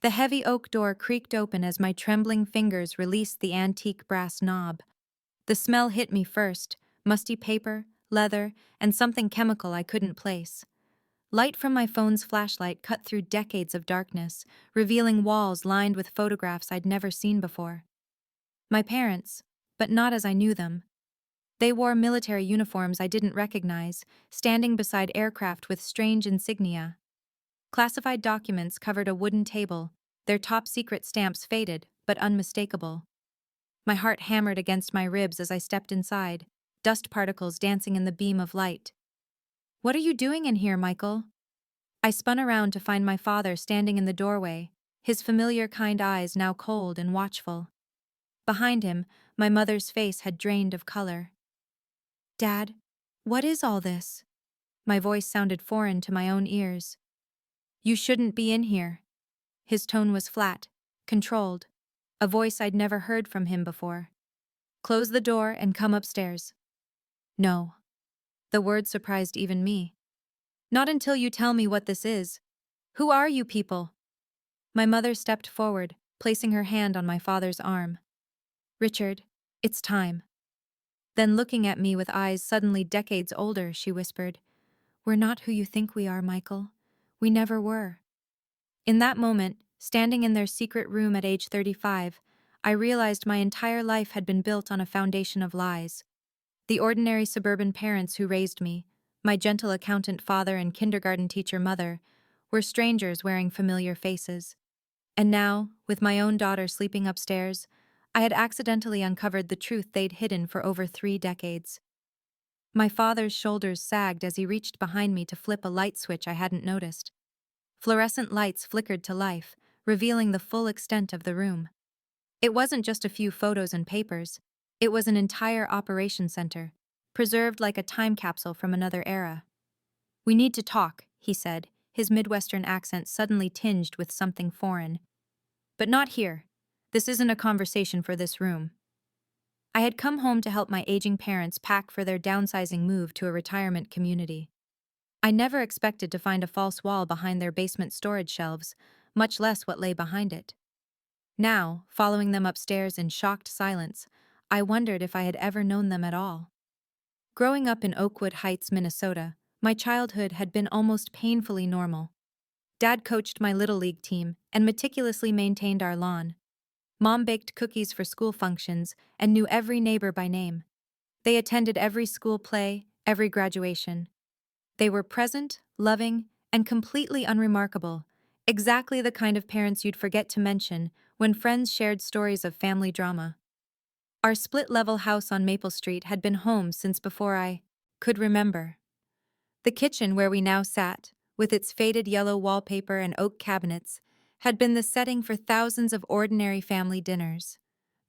The heavy oak door creaked open as my trembling fingers released the antique brass knob. The smell hit me first: musty paper, leather, and something chemical I couldn't place. Light from my phone's flashlight cut through decades of darkness, revealing walls lined with photographs I'd never seen before. My parents, but not as I knew them. They wore military uniforms I didn't recognize, standing beside aircraft with strange insignia. Classified documents covered a wooden table, their top-secret stamps faded, but unmistakable. My heart hammered against my ribs as I stepped inside, dust particles dancing in the beam of light. "What are you doing in here, Michael?" I spun around to find my father standing in the doorway, his familiar kind eyes now cold and watchful. Behind him, my mother's face had drained of color. "Dad, what is all this?" My voice sounded foreign to my own ears. "You shouldn't be in here." His tone was flat, controlled, a voice I'd never heard from him before. "Close the door and come upstairs." "No." The word surprised even me. "Not until you tell me what this is. Who are you people?" My mother stepped forward, placing her hand on my father's arm. "Richard, it's time." Then, looking at me with eyes suddenly decades older, she whispered, "We're not who you think we are, Michael. We never were." In that moment, standing in their secret room at age 35, I realized my entire life had been built on a foundation of lies. The ordinary suburban parents who raised me, my gentle accountant father and kindergarten teacher mother, were strangers wearing familiar faces. And now, with my own daughter sleeping upstairs, I had accidentally uncovered the truth they'd hidden for over 3 decades. My father's shoulders sagged as he reached behind me to flip a light switch I hadn't noticed. Fluorescent lights flickered to life, revealing the full extent of the room. It wasn't just a few photos and papers. It was an entire operation center, preserved like a time capsule from another era. "We need to talk," he said, his Midwestern accent suddenly tinged with something foreign. "But not here. This isn't a conversation for this room." I had come home to help my aging parents pack for their downsizing move to a retirement community. I never expected to find a false wall behind their basement storage shelves, much less what lay behind it. Now, following them upstairs in shocked silence, I wondered if I had ever known them at all. Growing up in Oakwood Heights, Minnesota, my childhood had been almost painfully normal. Dad coached my Little League team and meticulously maintained our lawn. Mom baked cookies for school functions and knew every neighbor by name. They attended every school play, every graduation. They were present, loving, and completely unremarkable, exactly the kind of parents you'd forget to mention when friends shared stories of family drama. Our split-level house on Maple Street had been home since before I could remember. The kitchen where we now sat, with its faded yellow wallpaper and oak cabinets, had been the setting for thousands of ordinary family dinners.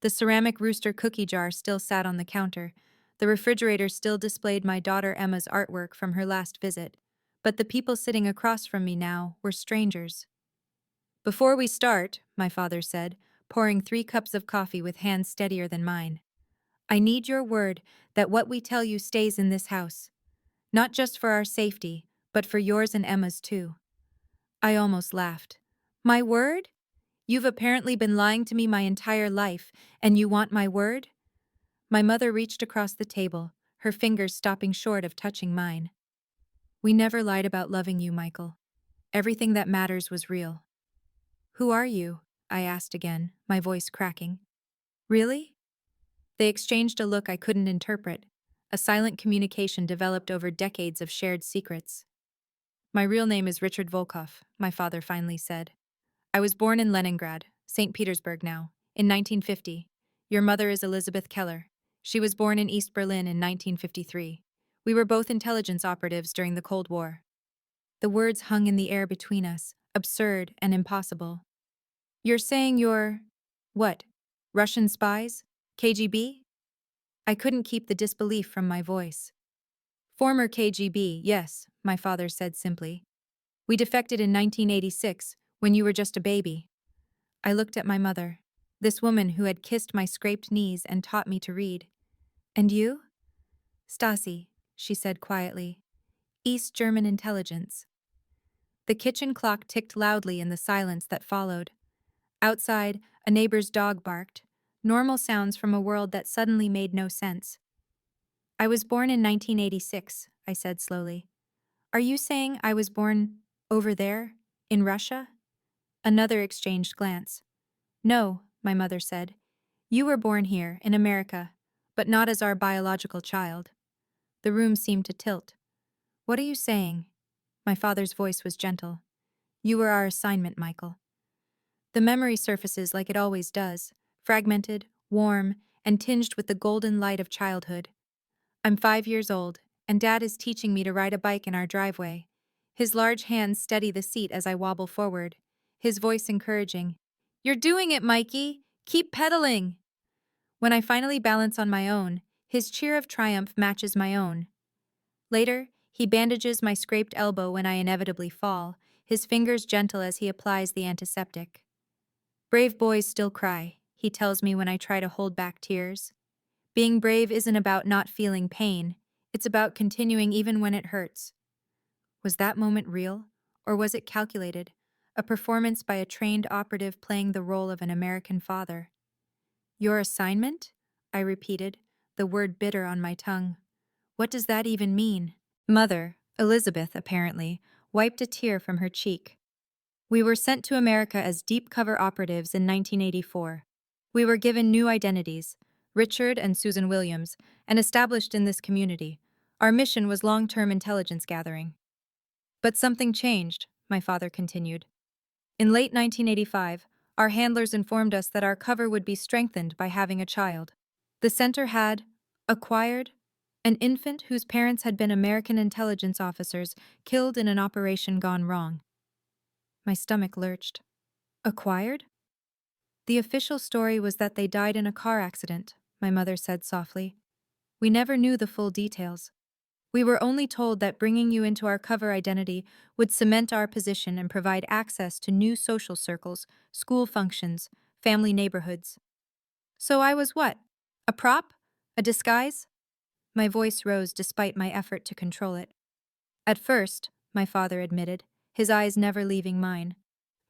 The ceramic rooster cookie jar still sat on the counter. The refrigerator still displayed my daughter Emma's artwork from her last visit. But the people sitting across from me now were strangers. "Before we start," my father said, pouring 3 cups of coffee with hands steadier than mine, "I need your word that what we tell you stays in this house. Not just for our safety, but for yours and Emma's too." I almost laughed. "My word? You've apparently been lying to me my entire life, and you want my word?" My mother reached across the table, her fingers stopping short of touching mine. "We never lied about loving you, Michael. Everything that matters was real." "Who are you?" I asked again, my voice cracking. "Really?" They exchanged a look I couldn't interpret, a silent communication developed over decades of shared secrets. "My real name is Richard Volkov," my father finally said. "I was born in Leningrad, St. Petersburg now, in 1950. Your mother is Elizabeth Keller. She was born in East Berlin in 1953. We were both intelligence operatives during the Cold War." The words hung in the air between us, absurd and impossible. "You're saying you're... what? Russian spies? KGB?" I couldn't keep the disbelief from my voice. "Former KGB, yes," my father said simply. "We defected in 1986, when you were just a baby." I looked at my mother, this woman who had kissed my scraped knees and taught me to read. "And you?" "Stasi," she said quietly. "East German intelligence." The kitchen clock ticked loudly in the silence that followed. Outside, a neighbor's dog barked, normal sounds from a world that suddenly made no sense. I was born in 1986, I said slowly. Are you saying I was born over there, in Russia? Another exchanged glance. No, my mother said. You were born here, in America, but not as our biological child. The room seemed to tilt. What are you saying? My father's voice was gentle. You were our assignment, Michael. The memory surfaces like it always does, fragmented, warm, and tinged with the golden light of childhood. I'm 5 years old, and Dad is teaching me to ride a bike in our driveway. His large hands steady the seat as I wobble forward, his voice encouraging. You're doing it, Mikey! Keep pedaling! When I finally balance on my own, his cheer of triumph matches my own. Later, he bandages my scraped elbow when I inevitably fall, his fingers gentle as he applies the antiseptic. Brave boys still cry, he tells me when I try to hold back tears. Being brave isn't about not feeling pain, it's about continuing even when it hurts. Was that moment real, or was it calculated, a performance by a trained operative playing the role of an American father? Your assignment? I repeated, the word bitter on my tongue. What does that even mean? Mother, Elizabeth apparently, wiped a tear from her cheek. We were sent to America as deep cover operatives in 1984. We were given new identities, Richard and Susan Williams, and established in this community. Our mission was long-term intelligence gathering. But something changed, my father continued. In late 1985, our handlers informed us that our cover would be strengthened by having a child. The center had acquired an infant whose parents had been American intelligence officers killed in an operation gone wrong. My stomach lurched. Acquired? The official story was that they died in a car accident, my mother said softly. We never knew the full details. We were only told that bringing you into our cover identity would cement our position and provide access to new social circles, school functions, family neighborhoods. So I was what? A prop? A disguise? My voice rose despite my effort to control it. At first, my father admitted, his eyes never leaving mine.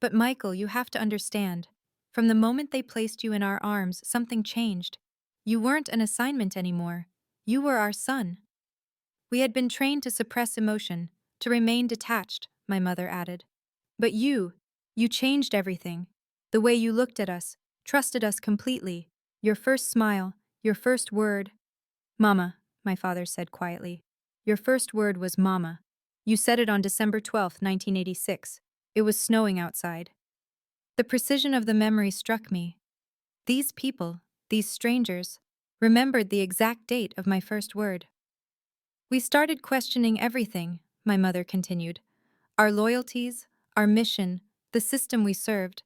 But Michael, you have to understand. From the moment they placed you in our arms, something changed. You weren't an assignment anymore. You were our son. We had been trained to suppress emotion, to remain detached, my mother added. But you changed everything. The way you looked at us, trusted us completely. Your first smile, your first word. Mama, my father said quietly. Your first word was Mama. You said it on December 12th, 1986. It was snowing outside. The precision of the memory struck me. These people, these strangers, remembered the exact date of my first word. We started questioning everything, my mother continued. Our loyalties, our mission, the system we served.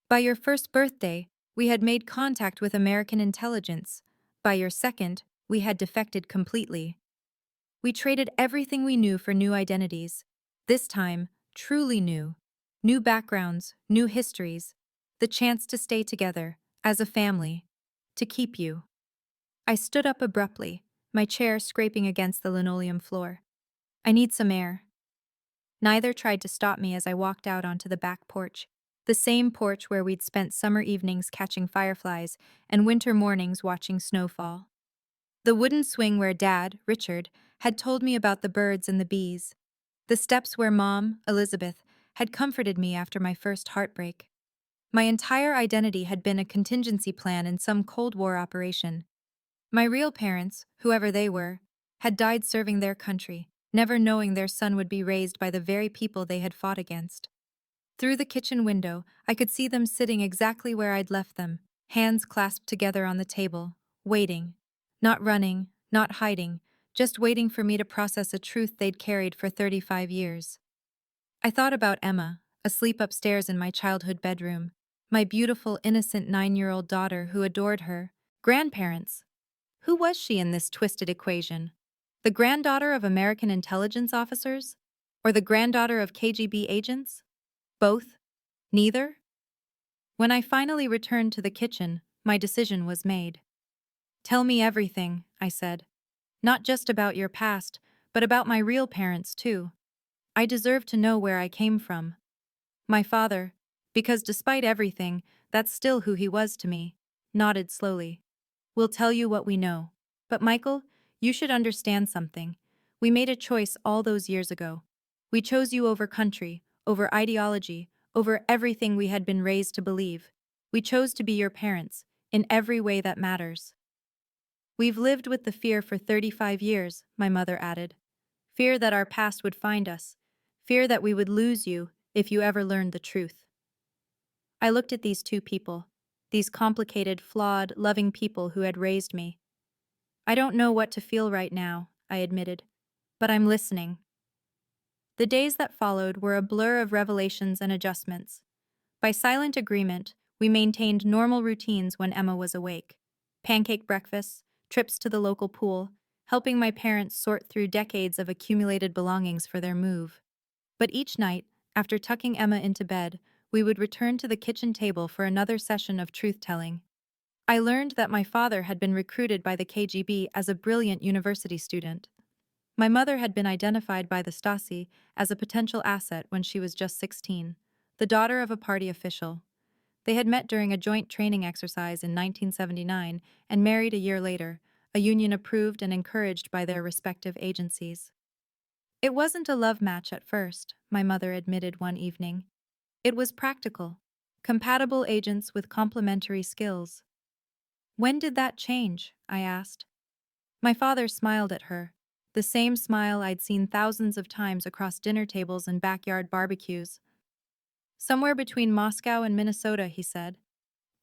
By your first birthday, we had made contact with American intelligence. By your second, we had defected completely. We traded everything we knew for new identities. This time, truly new. New backgrounds, new histories. The chance to stay together, as a family. To keep you. I stood up abruptly, my chair scraping against the linoleum floor. I need some air. Neither tried to stop me as I walked out onto the back porch. The same porch where we'd spent summer evenings catching fireflies and winter mornings watching snowfall. The wooden swing where Dad, Richard, had told me about the birds and the bees. The steps where Mom, Elizabeth, had comforted me after my first heartbreak. My entire identity had been a contingency plan in some Cold War operation. My real parents, whoever they were, had died serving their country, never knowing their son would be raised by the very people they had fought against. Through the kitchen window, I could see them sitting exactly where I'd left them, hands clasped together on the table, waiting. Not running, not hiding, just waiting for me to process a truth they'd carried for 35 years. I thought about Emma, asleep upstairs in my childhood bedroom, my beautiful, innocent 9-year-old daughter who adored her. Grandparents. Who was she in this twisted equation? The granddaughter of American intelligence officers? Or the granddaughter of KGB agents? Both? Neither? When I finally returned to the kitchen, my decision was made. Tell me everything, I said. Not just about your past, but about my real parents, too. I deserve to know where I came from. My father, Because despite everything, that's still who he was to me. Nodded slowly. We'll tell you what we know. But Michael, you should understand something. We made a choice all those years ago. We chose you over country, over ideology, over everything we had been raised to believe. We chose to be your parents, in every way that matters. We've lived with the fear for 35 years, my mother added. Fear that our past would find us. Fear that we would lose you if you ever learned the truth. I looked at these two people, these complicated, flawed, loving people who had raised me. I don't know what to feel right now, I admitted, but I'm listening. The days that followed were a blur of revelations and adjustments. By silent agreement, we maintained normal routines when Emma was awake. Pancake breakfasts, trips to the local pool, helping my parents sort through decades of accumulated belongings for their move. But each night, after tucking Emma into bed, we would return to the kitchen table for another session of truth-telling. I learned that my father had been recruited by the KGB as a brilliant university student. My mother had been identified by the Stasi as a potential asset when she was just 16, the daughter of a party official. They had met during a joint training exercise in 1979 and married a year later, a union approved and encouraged by their respective agencies. It wasn't a love match at first, my mother admitted one evening. It was practical, compatible agents with complementary skills. When did that change? I asked. My father smiled at her, the same smile I'd seen thousands of times across dinner tables and backyard barbecues. Somewhere between Moscow and Minnesota, he said.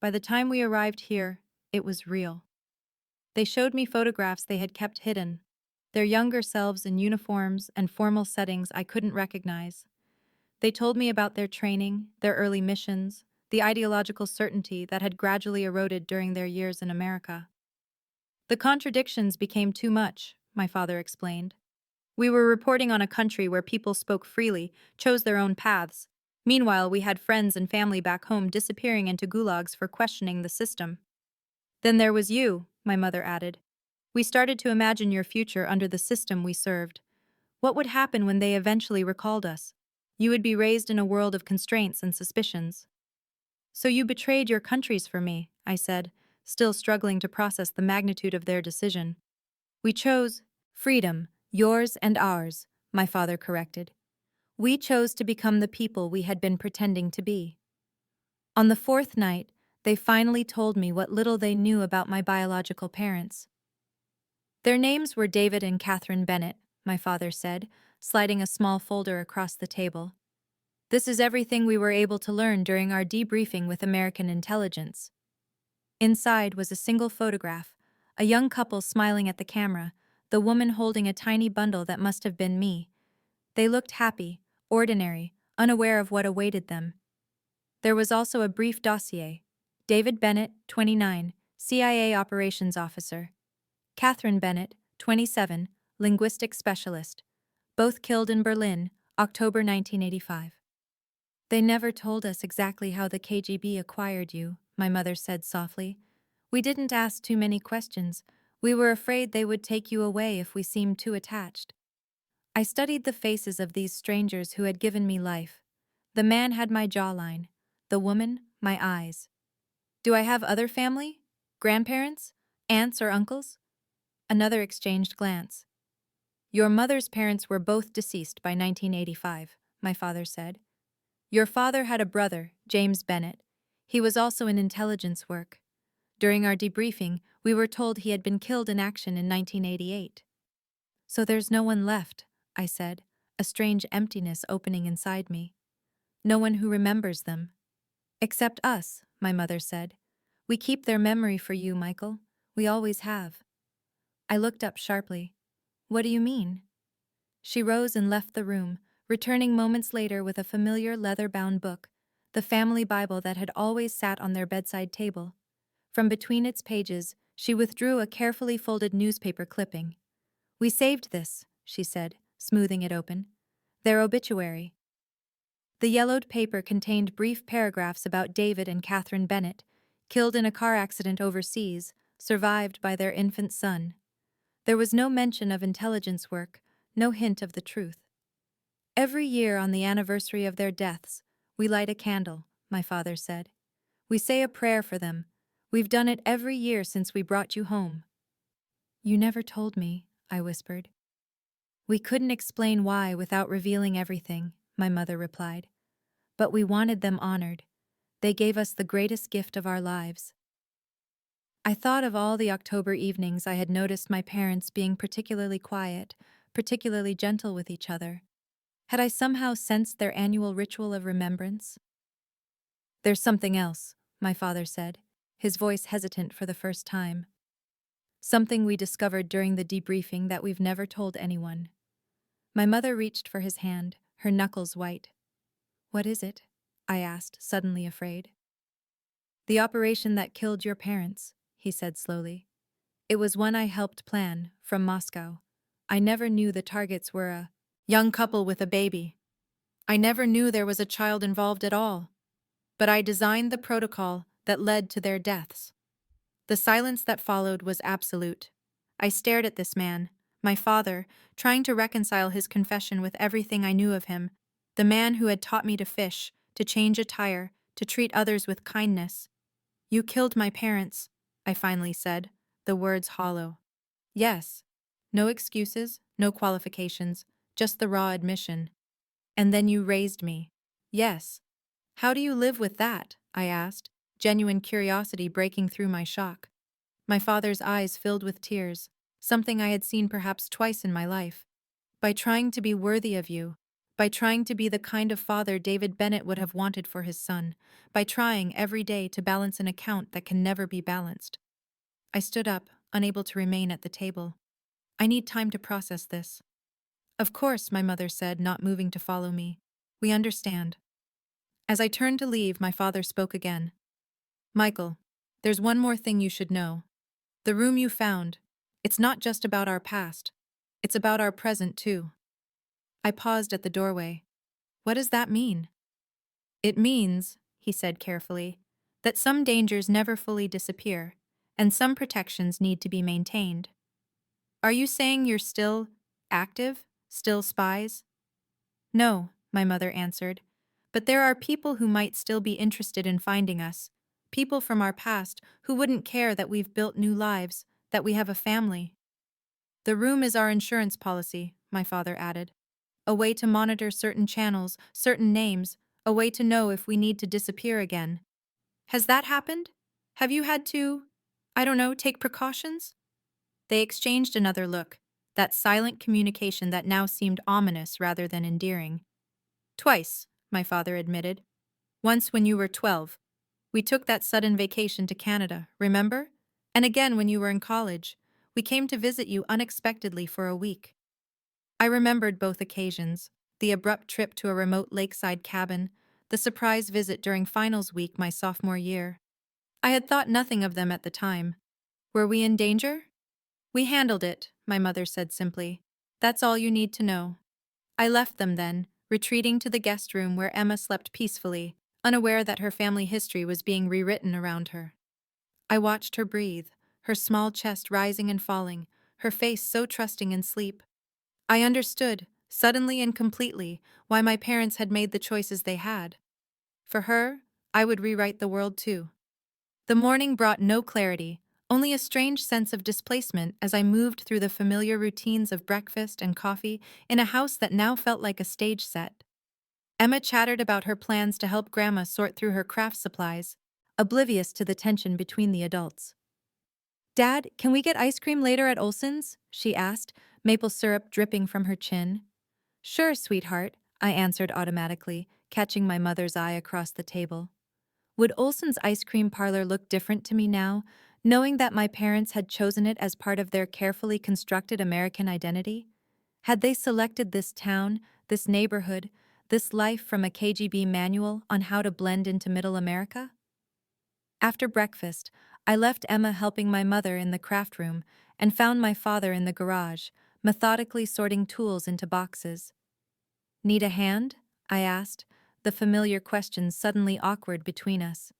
By the time we arrived here, it was real. They showed me photographs they had kept hidden, their younger selves in uniforms and formal settings I couldn't recognize. They told me about their training, their early missions, the ideological certainty that had gradually eroded during their years in America. The contradictions became too much, my father explained. We were reporting on a country where people spoke freely, chose their own paths. Meanwhile, we had friends and family back home disappearing into gulags for questioning the system. Then there was you, my mother added. We started to imagine your future under the system we served. What would happen when they eventually recalled us? You would be raised in a world of constraints and suspicions. So you betrayed your countries for me, I said, still struggling to process the magnitude of their decision. We chose freedom, yours and ours, my father corrected. We chose to become the people we had been pretending to be. On the fourth night, they finally told me what little they knew about my biological parents. Their names were David and Catherine Bennett, my father said, sliding a small folder across the table. This is everything we were able to learn during our debriefing with American intelligence. Inside was a single photograph, a young couple smiling at the camera, the woman holding a tiny bundle that must have been me. They looked happy, ordinary, unaware of what awaited them. There was also a brief dossier. David Bennett, 29, CIA operations officer. Catherine Bennett, 27, linguistic specialist. Both killed in Berlin, October 1985. They never told us exactly how the KGB acquired you, my mother said softly. We didn't ask too many questions. We were afraid they would take you away if we seemed too attached. I studied the faces of these strangers who had given me life. The man had my jawline, the woman, my eyes. Do I have other family? Grandparents? Aunts or uncles? Another exchanged glance. Your mother's parents were both deceased by 1985, my father said. Your father had a brother, James Bennett. He was also in intelligence work. During our debriefing, we were told he had been killed in action in 1988. So there's no one left, I said, a strange emptiness opening inside me. No one who remembers them. Except us, my mother said. We keep their memory for you, Michael. We always have. I looked up sharply. What do you mean? She rose and left the room, returning moments later with a familiar leather-bound book, the family Bible that had always sat on their bedside table. From between its pages, she withdrew a carefully folded newspaper clipping. We saved this, she said, smoothing it open. Their obituary. The yellowed paper contained brief paragraphs about David and Catherine Bennett, killed in a car accident overseas, survived by their infant son. There was no mention of intelligence work, no hint of the truth. Every year on the anniversary of their deaths, we light a candle, my father said. We say a prayer for them. We've done it every year since we brought you home. You never told me, I whispered. We couldn't explain why without revealing everything, my mother replied. But we wanted them honored. They gave us the greatest gift of our lives. I thought of all the October evenings I had noticed my parents being particularly quiet, particularly gentle with each other. Had I somehow sensed their annual ritual of remembrance? There's something else, my father said, his voice hesitant for the first time. Something we discovered during the debriefing that we've never told anyone. My mother reached for his hand, her knuckles white. What is it? I asked, suddenly afraid. The operation that killed your parents, he said slowly. It was one I helped plan, from Moscow. I never knew the targets were a young couple with a baby. I never knew there was a child involved at all. But I designed the protocol that led to their deaths. The silence that followed was absolute. I stared at this man, my father, trying to reconcile his confession with everything I knew of him, the man who had taught me to fish, to change a tire, to treat others with kindness. You killed my parents, I finally said, the words hollow. Yes. No excuses, no qualifications, just the raw admission. And then you raised me. Yes. How do you live with that? I asked, genuine curiosity breaking through my shock. My father's eyes filled with tears, something I had seen perhaps twice in my life. By trying to be worthy of you, by trying to be the kind of father David Bennett would have wanted for his son, by trying every day to balance an account that can never be balanced. I stood up, unable to remain at the table. I need time to process this. Of course, my mother said, not moving to follow me. We understand. As I turned to leave, my father spoke again. Michael, there's one more thing you should know. The room you found, it's not just about our past. It's about our present, too. I paused at the doorway. What does that mean? It means, he said carefully, that some dangers never fully disappear, and some protections need to be maintained. Are you saying you're still active? Still spies? No, my mother answered. But there are people who might still be interested in finding us. People from our past who wouldn't care that we've built new lives, that we have a family. The room is our insurance policy, my father added. A way to monitor certain channels, certain names, a way to know if we need to disappear again. Has that happened? Have you had to, I don't know, take precautions? They exchanged another look, that silent communication that now seemed ominous rather than endearing. Twice, my father admitted. Once when you were 12. We took that sudden vacation to Canada, remember? And again when you were in college. We came to visit you unexpectedly for a week. I remembered both occasions, the abrupt trip to a remote lakeside cabin, the surprise visit during finals week my sophomore year. I had thought nothing of them at the time. Were we in danger? We handled it, my mother said simply. That's all you need to know. I left them then, retreating to the guest room where Emma slept peacefully, unaware that her family history was being rewritten around her. I watched her breathe, her small chest rising and falling, her face so trusting in sleep. I understood, suddenly and completely, why my parents had made the choices they had. For her, I would rewrite the world too. The morning brought no clarity, only a strange sense of displacement as I moved through the familiar routines of breakfast and coffee in a house that now felt like a stage set. Emma chattered about her plans to help Grandma sort through her craft supplies, oblivious to the tension between the adults. Dad, can we get ice cream later at Olson's? She asked, maple syrup dripping from her chin. Sure, sweetheart, I answered automatically, catching my mother's eye across the table. Would Olson's ice cream parlor look different to me now, knowing that my parents had chosen it as part of their carefully constructed American identity? Had they selected this town, this neighborhood, this life from a KGB manual on how to blend into Middle America? After breakfast, I left Emma helping my mother in the craft room and found my father in the garage, methodically sorting tools into boxes. Need a hand? I asked, the familiar question suddenly awkward between us.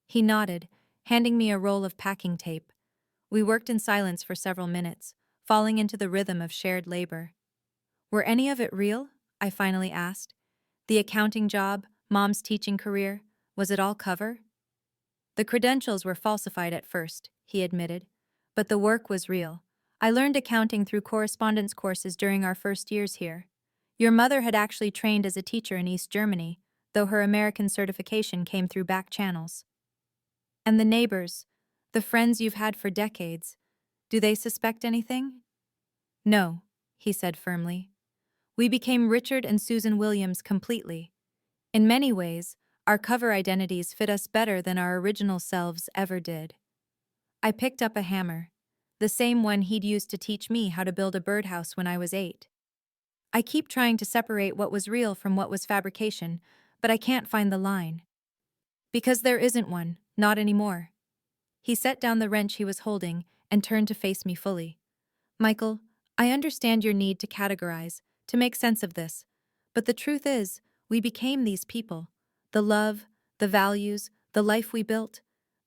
He nodded, handing me a roll of packing tape. We worked in silence for several minutes, falling into the rhythm of shared labor. Were any of it real? I finally asked. The accounting job, Mom's teaching career, Was it all cover? The credentials were falsified at first, he admitted. But the work was real. I learned accounting through correspondence courses during our first years here. Your mother had actually trained as a teacher in East Germany, though her American certification came through back channels. And the neighbors, the friends you've had for decades, do they suspect anything? No, he said firmly. We became Richard and Susan Williams completely. In many ways, our cover identities fit us better than our original selves ever did. I picked up a hammer, the same one he'd used to teach me how to build a birdhouse when I was 8. I keep trying to separate what was real from what was fabrication, but I can't find the line. Because there isn't one, not anymore. He set down the wrench he was holding and turned to face me fully. Michael, I understand your need to categorize, to make sense of this. But the truth is, we became these people. The love, the values, the life we built.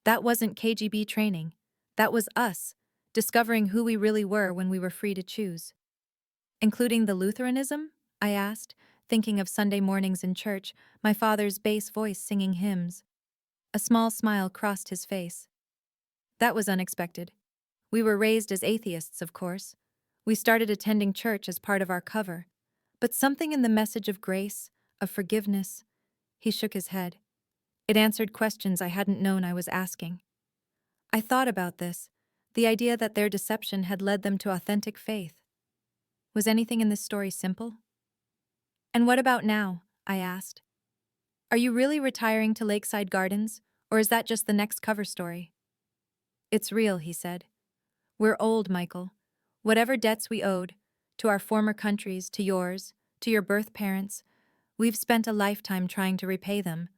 That wasn't KGB training. That was us, discovering who we really were when we were free to choose. Including the Lutheranism? I asked, thinking of Sunday mornings in church, my father's bass voice singing hymns. A small smile crossed his face. That was unexpected. We were raised as atheists, of course. We started attending church as part of our cover. But something in the message of grace, of forgiveness, he shook his head. It answered questions I hadn't known I was asking. I thought about this, the idea that their deception had led them to authentic faith. Was anything in this story simple? And what about now? I asked. Are you really retiring to Lakeside Gardens, or is that just the next cover story? It's real, he said. We're old, Michael. Whatever debts we owed, to our former countries, to yours, to your birth parents, we've spent a lifetime trying to repay them.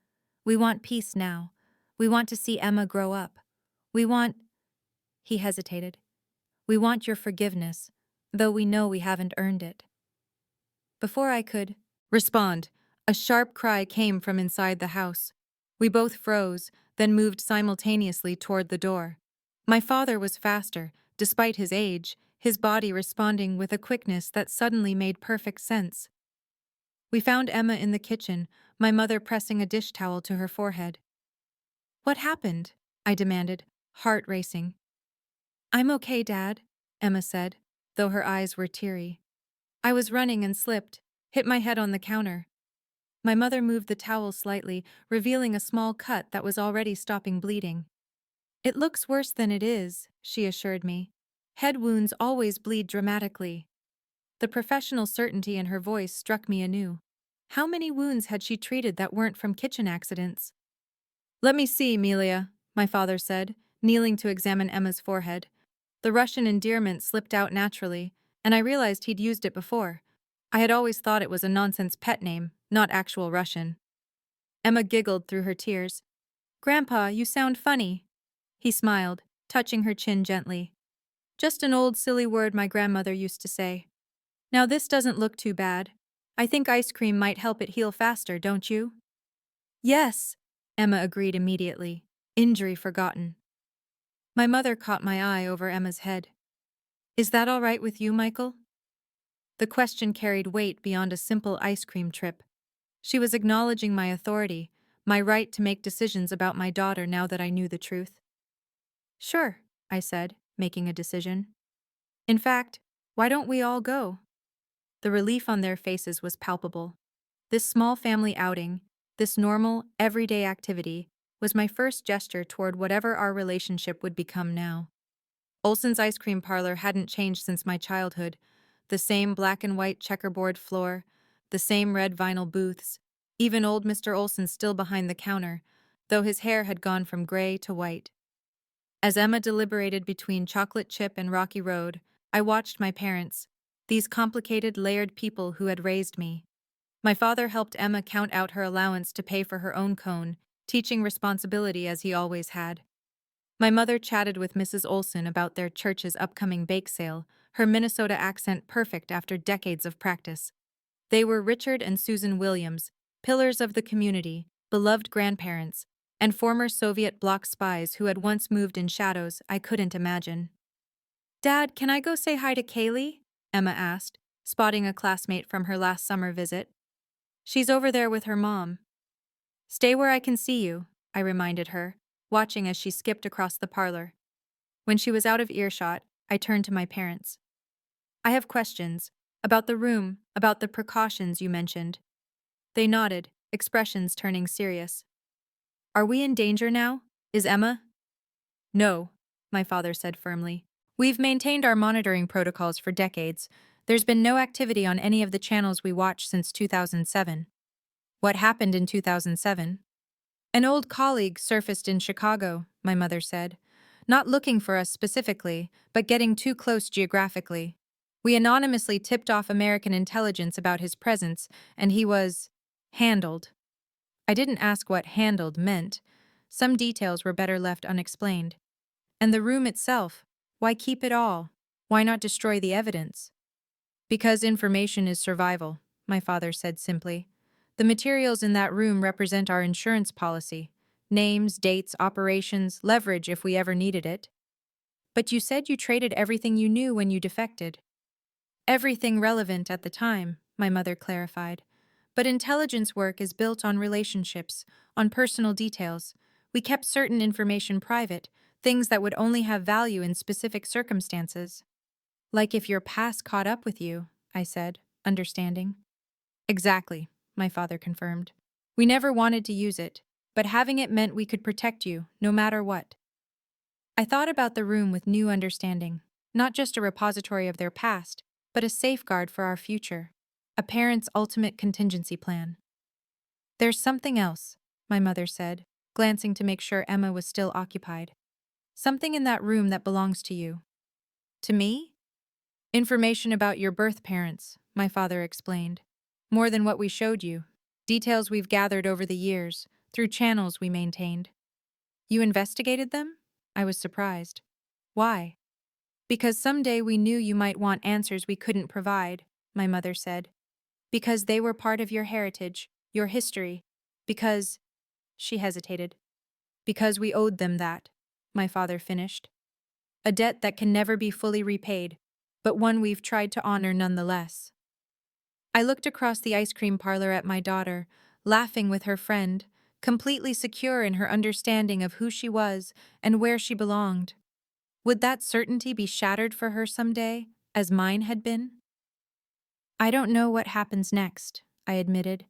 We want peace now. We want to see Emma grow up. We want... He hesitated. We want your forgiveness, though we know we haven't earned it. Before I could respond, a sharp cry came from inside the house. We both froze, then moved simultaneously toward the door. My father was faster, despite his age, his body responding with a quickness that suddenly made perfect sense. We found Emma in the kitchen, my mother pressing a dish towel to her forehead. What happened? I demanded, heart racing. I'm okay, Dad, Emma said, though her eyes were teary. I was running and slipped, hit my head on the counter. My mother moved the towel slightly, revealing a small cut that was already stopping bleeding. It looks worse than it is, she assured me. Head wounds always bleed dramatically. The professional certainty in her voice struck me anew. How many wounds had she treated that weren't from kitchen accidents? Let me see, Amelia, my father said, kneeling to examine Emma's forehead. The Russian endearment slipped out naturally, and I realized he'd used it before. I had always thought it was a nonsense pet name, not actual Russian. Emma giggled through her tears. Grandpa, you sound funny. He smiled, touching her chin gently. Just an old silly word my grandmother used to say. Now this doesn't look too bad. I think ice cream might help it heal faster, don't you? Yes, Emma agreed immediately, injury forgotten. My mother caught my eye over Emma's head. Is that all right with you, Michael? The question carried weight beyond a simple ice cream trip. She was acknowledging my authority, my right to make decisions about my daughter now that I knew the truth. Sure, I said, making a decision. In fact, why don't we all go? The relief on their faces was palpable. This small family outing, this normal, everyday activity, was my first gesture toward whatever our relationship would become now. Olson's ice cream parlor hadn't changed since my childhood. The same black and white checkerboard floor, the same red vinyl booths, even old Mr. Olson still behind the counter, though his hair had gone from gray to white. As Emma deliberated between chocolate chip and Rocky Road, I watched my parents, these complicated, layered people who had raised me. My father helped Emma count out her allowance to pay for her own cone, teaching responsibility as he always had. My mother chatted with Mrs. Olson about their church's upcoming bake sale, her Minnesota accent perfect after decades of practice. They were Richard and Susan Williams, pillars of the community, beloved grandparents, and former Soviet bloc spies who had once moved in shadows I couldn't imagine. Dad, can I go say hi to Kaylee? Emma asked, spotting a classmate from her last summer visit. She's over there with her mom. Stay where I can see you, I reminded her, watching as she skipped across the parlor. When she was out of earshot, I turned to my parents. I have questions. About the room, about the precautions you mentioned. They nodded, expressions turning serious. Are we in danger now? Is Emma? No, my father said firmly. We've maintained our monitoring protocols for decades. There's been no activity on any of the channels we watched since 2007. What happened in 2007? An old colleague surfaced in Chicago, my mother said. Not looking for us specifically, but getting too close geographically. We anonymously tipped off American intelligence about his presence, and he was handled. I didn't ask what handled meant. Some details were better left unexplained. And the room itself, why keep it all? Why not destroy the evidence? Because information is survival, my father said simply. The materials in that room represent our insurance policy. Names, dates, operations, leverage if we ever needed it. But you said you traded everything you knew when you defected. Everything relevant at the time, my mother clarified. But intelligence work is built on relationships, on personal details. We kept certain information private, things that would only have value in specific circumstances. Like if your past caught up with you, I said, understanding. Exactly, my father confirmed. We never wanted to use it, but having it meant we could protect you, no matter what. I thought about the room with new understanding, not just a repository of their past, but a safeguard for our future, a parent's ultimate contingency plan. There's something else, my mother said, glancing to make sure Emma was still occupied. Something in that room that belongs to you. To me? Information about your birth parents, my father explained. More than what we showed you. Details we've gathered over the years, through channels we maintained. You investigated them? I was surprised. Why? Because someday we knew you might want answers we couldn't provide, my mother said. Because they were part of your heritage, your history. Because… She hesitated. Because we owed them that, my father finished. A debt that can never be fully repaid, but one we've tried to honor nonetheless. I looked across the ice cream parlor at my daughter, laughing with her friend, completely secure in her understanding of who she was and where she belonged. Would that certainty be shattered for her someday, as mine had been? I don't know what happens next, I admitted.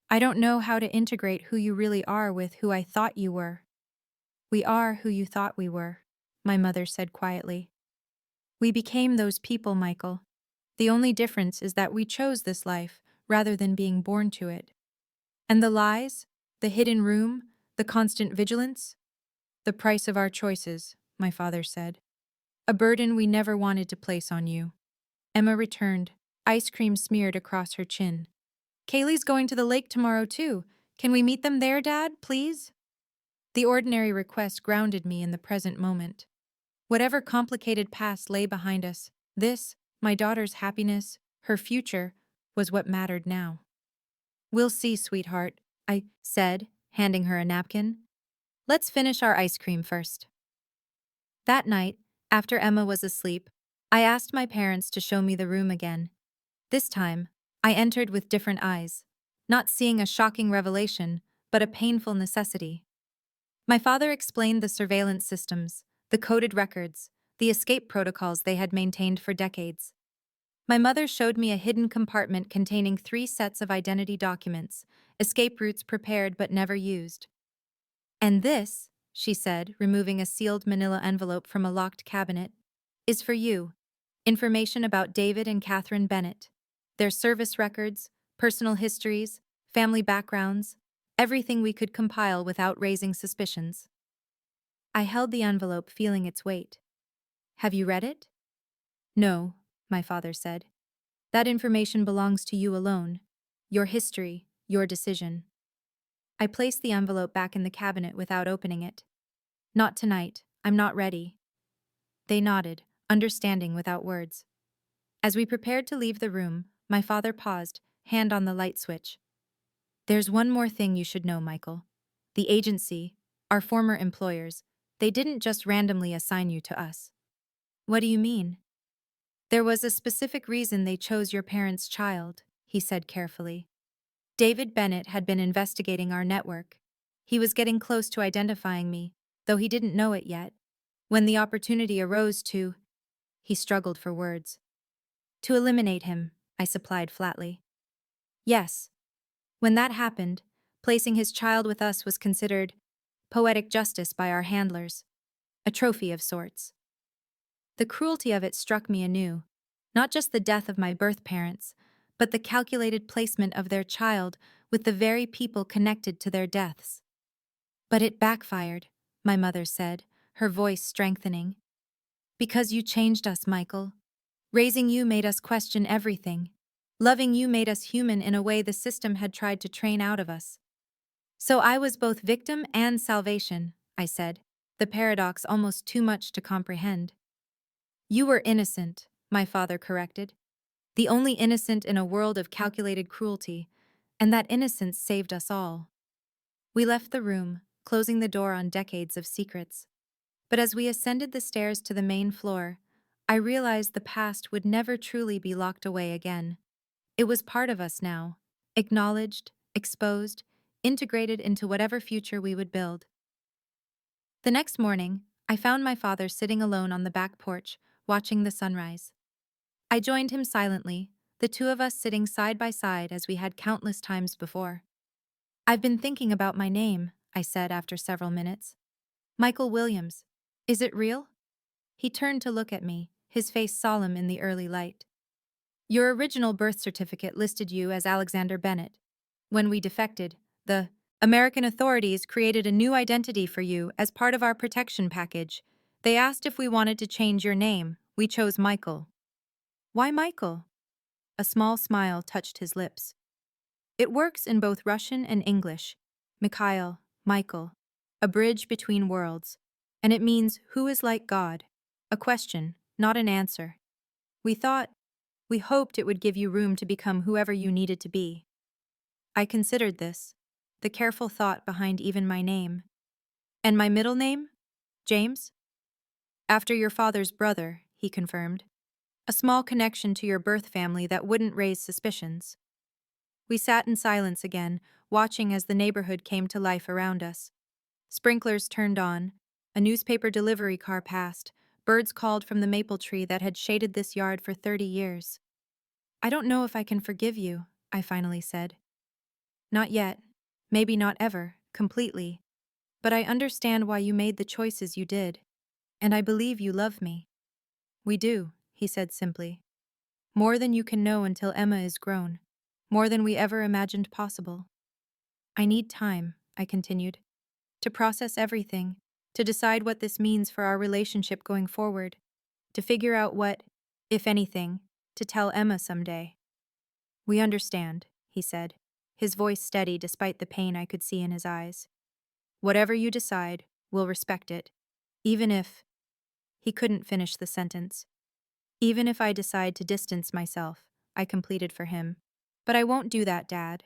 I don't know how to integrate who you really are with who I thought you were. We are who you thought we were, my mother said quietly. We became those people, Michael. The only difference is that we chose this life rather than being born to it. And the lies, the hidden room, the constant vigilance? The price of our choices, my father said. A burden we never wanted to place on you. Emma returned, ice cream smeared across her chin. Kaylee's going to the lake tomorrow too. Can we meet them there, Dad, please? The ordinary request grounded me in the present moment. Whatever complicated past lay behind us, this, my daughter's happiness, her future, was what mattered now. We'll see, sweetheart, I said, handing her a napkin. Let's finish our ice cream first. That night, after Emma was asleep, I asked my parents to show me the room again. This time, I entered with different eyes, not seeing a shocking revelation, but a painful necessity. My father explained the surveillance systems, the coded records, the escape protocols they had maintained for decades. My mother showed me a hidden compartment containing 3 sets of identity documents, escape routes prepared but never used. And this, she said, removing a sealed manila envelope from a locked cabinet, is for you. Information about David and Catherine Bennett, their service records, personal histories, family backgrounds, everything we could compile without raising suspicions. I held the envelope, feeling its weight. Have you read it? No, my father said. That information belongs to you alone. Your history, your decision. I placed the envelope back in the cabinet without opening it. Not tonight, I'm not ready. They nodded, understanding without words. As we prepared to leave the room, my father paused, hand on the light switch. There's one more thing you should know, Michael. The agency, our former employers, they didn't just randomly assign you to us. What do you mean? There was a specific reason they chose your parents' child, he said carefully. David Bennett had been investigating our network, He was getting close to identifying me, though he didn't know it yet. When the opportunity arose to, he struggled for words. To eliminate him, I supplied flatly. Yes. When that happened, placing his child with us was considered poetic justice by our handlers, a trophy of sorts. The cruelty of it struck me anew, not just the death of my birth parents, but the calculated placement of their child with the very people connected to their deaths. But it backfired, my mother said, her voice strengthening. Because you changed us, Michael. Raising you made us question everything. Loving you made us human in a way the system had tried to train out of us. So I was both victim and salvation, I said, the paradox almost too much to comprehend. You were innocent, my father corrected. The only innocent in a world of calculated cruelty, and that innocence saved us all. We left the room, closing the door on decades of secrets. But as we ascended the stairs to the main floor, I realized the past would never truly be locked away again. It was part of us now, acknowledged, exposed, integrated into whatever future we would build. The next morning, I found my father sitting alone on the back porch, watching the sunrise. I joined him silently, the two of us sitting side by side as we had countless times before. I've been thinking about my name, I said after several minutes. Michael Williams. Is it real? He turned to look at me, his face solemn in the early light. Your original birth certificate listed you as Alexander Bennett. When we defected, the American authorities created a new identity for you as part of our protection package. They asked if we wanted to change your name. We chose Michael. Why Michael? A small smile touched his lips. It works in both Russian and English. Mikhail, Michael, a bridge between worlds. And it means who is like God? A question, not an answer. We hoped it would give you room to become whoever you needed to be. I considered this, the careful thought behind even my name. And my middle name? James? After your father's brother, he confirmed. A small connection to your birth family that wouldn't raise suspicions. We sat in silence again, watching as the neighborhood came to life around us. Sprinklers turned on, a newspaper delivery car passed, birds called from the maple tree that had shaded this yard for 30 years. I don't know if I can forgive you, I finally said. Not yet, maybe not ever, completely. But I understand why you made the choices you did, and I believe you love me. We do, he said simply. More than you can know until Emma is grown, more than we ever imagined possible. I need time, I continued, to process everything, to decide what this means for our relationship going forward, to figure out what, if anything, to tell Emma someday. We understand, he said, his voice steady despite the pain I could see in his eyes. Whatever you decide, we'll respect it, even if... He couldn't finish the sentence. Even if I decide to distance myself, I completed for him. But I won't do that, Dad.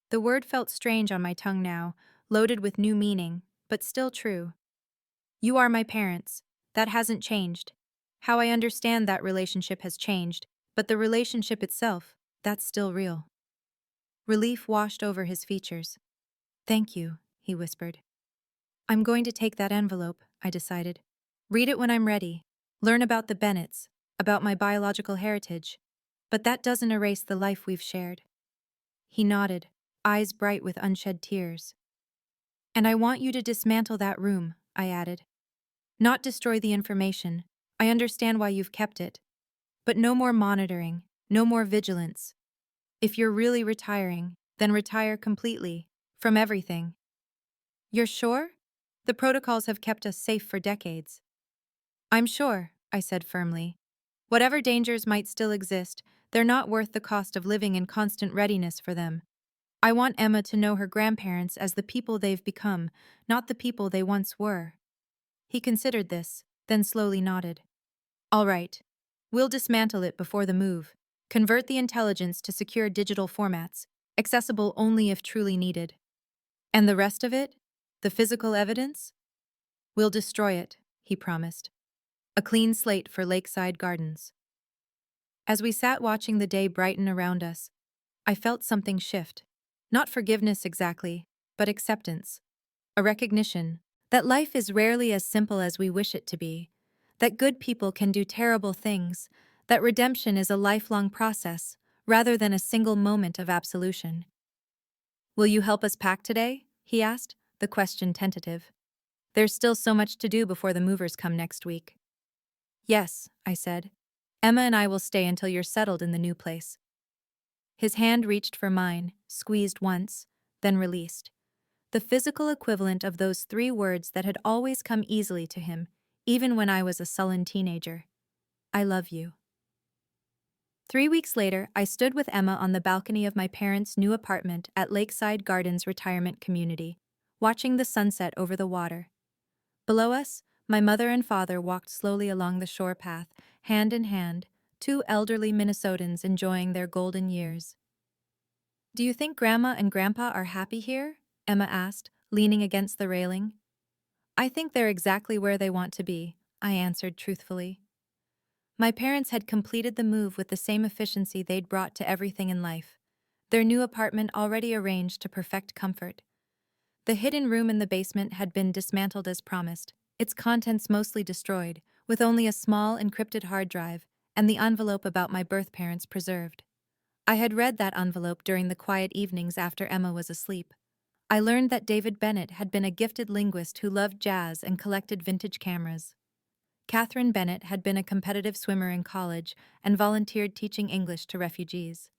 The word felt strange on my tongue now, loaded with new meaning, but still true. You are my parents. That hasn't changed. How I understand that relationship has changed, but the relationship itself, that's still real. Relief washed over his features. Thank you, he whispered. I'm going to take that envelope, I decided. Read it when I'm ready. Learn about the Bennetts, about my biological heritage. But that doesn't erase the life we've shared. He nodded, eyes bright with unshed tears. And I want you to dismantle that room, I added. Not destroy the information. I understand why you've kept it. But no more monitoring, no more vigilance. If you're really retiring, then retire completely, from everything. You're sure? The protocols have kept us safe for decades. I'm sure, I said firmly. Whatever dangers might still exist, they're not worth the cost of living in constant readiness for them. I want Emma to know her grandparents as the people they've become, not the people they once were. He considered this, then slowly nodded. All right. We'll dismantle it before the move. Convert the intelligence to secure digital formats, accessible only if truly needed. And the rest of it? The physical evidence? We'll destroy it, he promised. A clean slate for lakeside gardens. As we sat watching the day brighten around us, I felt something shift. Not forgiveness exactly, but acceptance. A recognition that life is rarely as simple as we wish it to be, that good people can do terrible things, that redemption is a lifelong process rather than a single moment of absolution. Will you help us pack today? He asked, the question tentative. There's still so much to do before the movers come next week. Yes, I said. Emma and I will stay until you're settled in the new place. His hand reached for mine, squeezed once, then released. The physical equivalent of those 3 words that had always come easily to him, even when I was a sullen teenager. I love you. 3 weeks later, I stood with Emma on the balcony of my parents' new apartment at Lakeside Gardens Retirement Community, watching the sunset over the water. Below us, my mother and father walked slowly along the shore path, hand in hand, 2 elderly Minnesotans enjoying their golden years. Do you think Grandma and Grandpa are happy here? Emma asked, leaning against the railing. I think they're exactly where they want to be, I answered truthfully. My parents had completed the move with the same efficiency they'd brought to everything in life, their new apartment already arranged to perfect comfort. The hidden room in the basement had been dismantled as promised, its contents mostly destroyed, with only a small encrypted hard drive and the envelope about my birth parents preserved. I had read that envelope during the quiet evenings after Emma was asleep. I learned that David Bennett had been a gifted linguist who loved jazz and collected vintage cameras. Catherine Bennett had been a competitive swimmer in college and volunteered teaching English to refugees.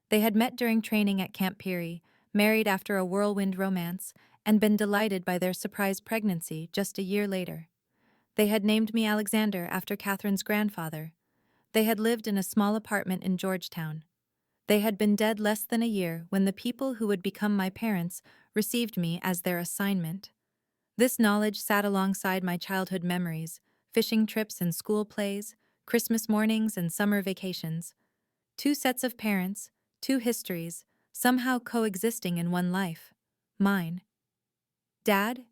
They had met during training at Camp Peary, married after a whirlwind romance, and been delighted by their surprise pregnancy just a year later. They had named me Alexander after Catherine's grandfather. They had lived in a small apartment in Georgetown. They had been dead less than a year when the people who would become my parents received me as their assignment. This knowledge sat alongside my childhood memories, fishing trips and school plays, Christmas mornings and summer vacations. 2 sets of parents, 2 histories, somehow coexisting in one life. Mine. Dad?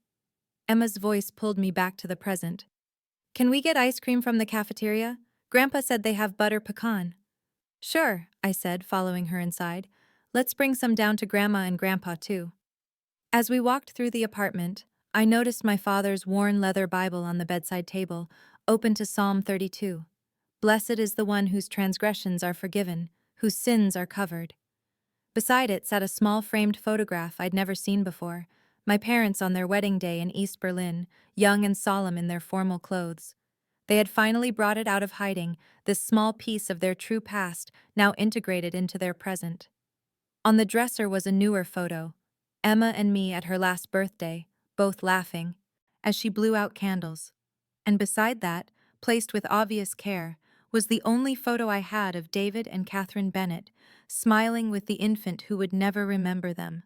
Emma's voice pulled me back to the present. Can we get ice cream from the cafeteria? Grandpa said they have butter pecan. Sure, I said, following her inside. Let's bring some down to Grandma and Grandpa, too. As we walked through the apartment, I noticed my father's worn leather Bible on the bedside table, open to Psalm 32. Blessed is the one whose transgressions are forgiven, whose sins are covered. Beside it sat a small framed photograph I'd never seen before, my parents on their wedding day in East Berlin, young and solemn in their formal clothes. They had finally brought it out of hiding, this small piece of their true past, now integrated into their present. On the dresser was a newer photo, Emma and me at her last birthday, both laughing, as she blew out candles. And beside that, placed with obvious care, was the only photo I had of David and Catherine Bennett, smiling with the infant who would never remember them.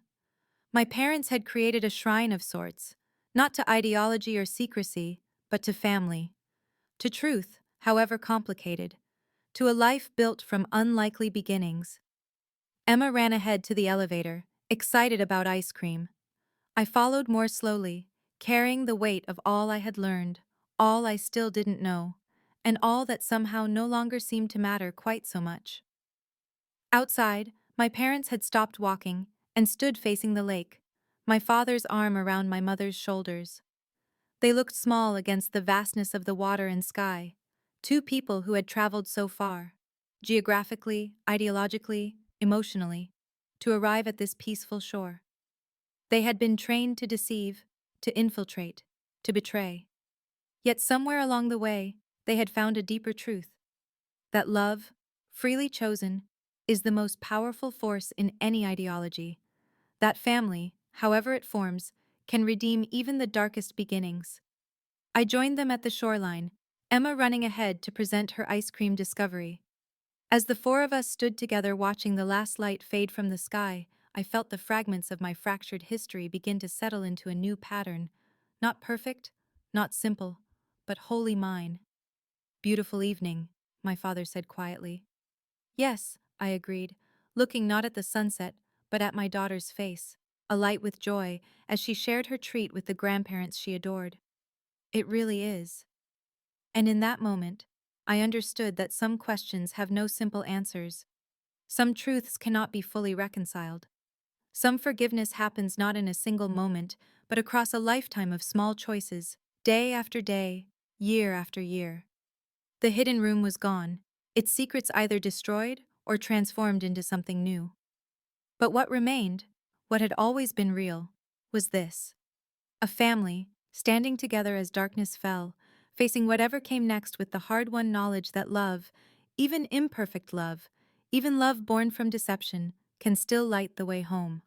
My parents had created a shrine of sorts, not to ideology or secrecy, but to family. To truth, however complicated. To a life built from unlikely beginnings. Emma ran ahead to the elevator, excited about ice cream. I followed more slowly, carrying the weight of all I had learned, all I still didn't know, and all that somehow no longer seemed to matter quite so much. Outside, my parents had stopped walking and stood facing the lake, my father's arm around my mother's shoulders. They looked small against the vastness of the water and sky, 2 people who had traveled so far, geographically, ideologically, emotionally, to arrive at this peaceful shore. They had been trained to deceive, to infiltrate, to betray. Yet somewhere along the way, they had found a deeper truth. That love, freely chosen, is the most powerful force in any ideology. That family, however it forms, can redeem even the darkest beginnings. I joined them at the shoreline, Emma running ahead to present her ice cream discovery. As the 4 of us stood together watching the last light fade from the sky, I felt the fragments of my fractured history begin to settle into a new pattern. Not perfect, not simple, but wholly mine. Beautiful evening, my father said quietly. Yes, I agreed, looking not at the sunset, but at my daughter's face, alight with joy as she shared her treat with the grandparents she adored. It really is. And in that moment, I understood that some questions have no simple answers. Some truths cannot be fully reconciled. Some forgiveness happens not in a single moment, but across a lifetime of small choices, day after day, year after year. The hidden room was gone, its secrets either destroyed or transformed into something new. But what remained, what had always been real, was this: a family, standing together as darkness fell, facing whatever came next with the hard-won knowledge that love, even imperfect love, even love born from deception, can still light the way home.